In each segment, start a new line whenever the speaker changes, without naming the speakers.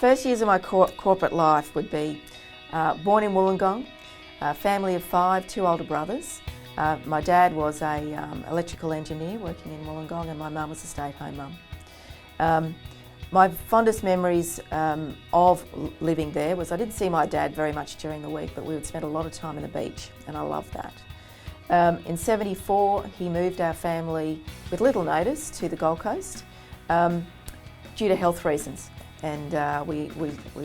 first years of my corporate life would be born in Wollongong, a family of 5, 2 older brothers. My dad was an electrical engineer working in Wollongong, and my mum was a stay-at-home mum. My fondest memories of living there was I didn't see my dad very much during the week, but we would spend a lot of time on the beach, and I loved that. In '74, he moved our family with little notice to the Gold Coast due to health reasons. And we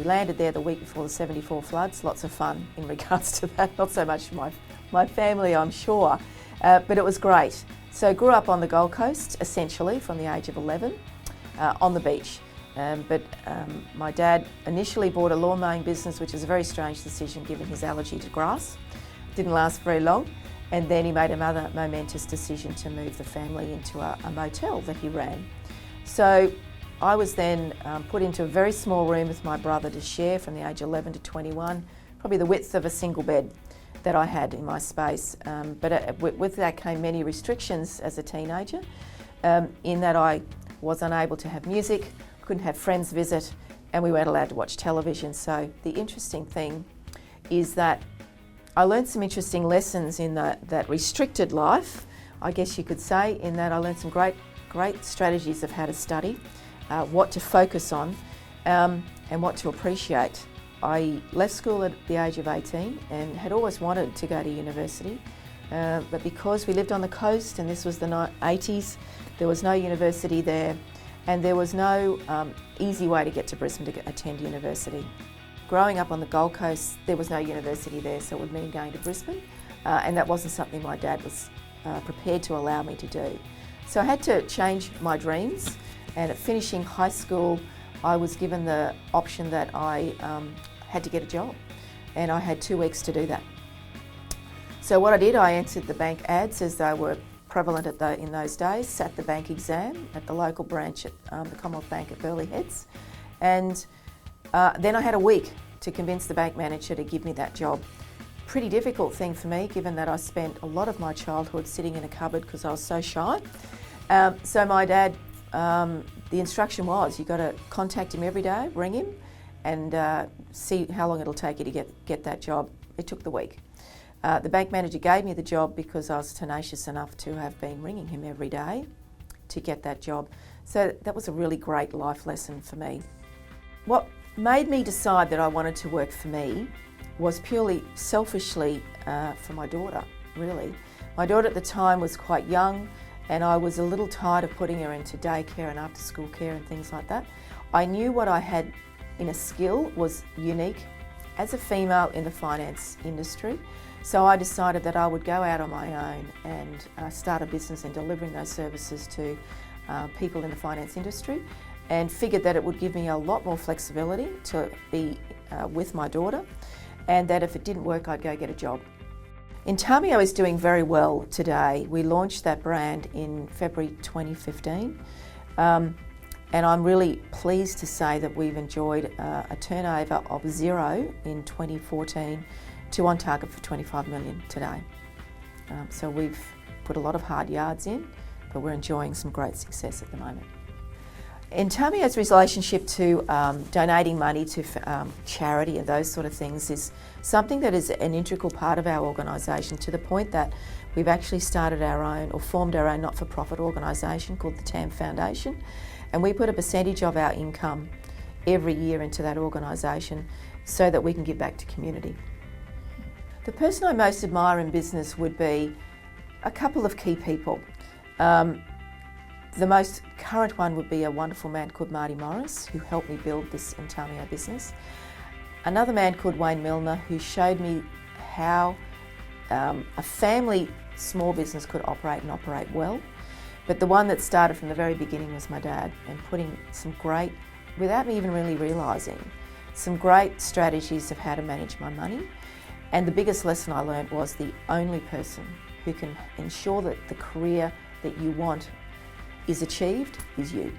landed there the week before the '74 floods. Lots of fun in regards to that. Not so much my family, I'm sure, but it was great. So grew up on the Gold Coast, essentially, from the age of 11, on the beach. But my dad initially bought a lawn mowing business, which is a very strange decision given his allergy to grass. Didn't last very long. And then he made another momentous decision to move the family into a motel that he ran. So I was then put into a very small room with my brother to share from the age of 11 to 21, probably the width of a single bed that I had in my space. But with that came many restrictions as a teenager, in that I was unable to have music, couldn't have friends visit, and we weren't allowed to watch television. So the interesting thing is that I learned some interesting lessons in that restricted life, I guess you could say, in that I learned some great strategies of how to study, what to focus on, and what to appreciate. I left school at the age of 18 and had always wanted to go to university, but because we lived on the coast and this was the 80s, there was no university there, and there was no easy way to get to Brisbane to attend university. Growing up on the Gold Coast, there was no university there, so it would mean going to Brisbane, and that wasn't something my dad was prepared to allow me to do. So I had to change my dreams, and at finishing high school, I was given the option that I had to get a job, and I had 2 weeks to do that. So what I did, I answered the bank ads as they were prevalent in those days, sat the bank exam at the local branch at the Commonwealth Bank at Burleigh Heads, and then I had a week to convince the bank manager to give me that job. Pretty difficult thing for me, given that I spent a lot of my childhood sitting in a cupboard because I was so shy. So my dad, the instruction was, you've got to contact him every day, ring him, and see how long it'll take you to get that job. It took the week. The bank manager gave me the job because I was tenacious enough to have been ringing him every day to get that job. So that was a really great life lesson for me. What made me decide that I wanted to work for me was purely selfishly for my daughter, really. My daughter at the time was quite young, and I was a little tired of putting her into daycare and after school care and things like that. I knew what I had in a skill was unique as a female in the finance industry. So I decided that I would go out on my own and start a business in delivering those services to people in the finance industry, and figured that it would give me a lot more flexibility to be with my daughter, and that if it didn't work, I'd go get a job. Intamio is doing very well today. We launched that brand in February 2015, and I'm really pleased to say that we've enjoyed a turnover of 0 in 2014 to on target for 25 million today. So we've put a lot of hard yards in, but we're enjoying some great success at the moment. Intamio's relationship to donating money to charity and those sort of things is something that is an integral part of our organisation, to the point that we've actually started our own, or formed our own not-for-profit organisation called the TAM Foundation, and we put a percentage of our income every year into that organisation so that we can give back to community. The person I most admire in business would be a couple of key people. The most current one would be a wonderful man called Marty Morris, who helped me build this Intamio business. Another man called Wayne Milner, who showed me how a family small business could operate and operate well. But the one that started from the very beginning was my dad, and putting some great, without me even really realising, some great strategies of how to manage my money. And the biggest lesson I learned was the only person who can ensure that the career that you want is achieved is you.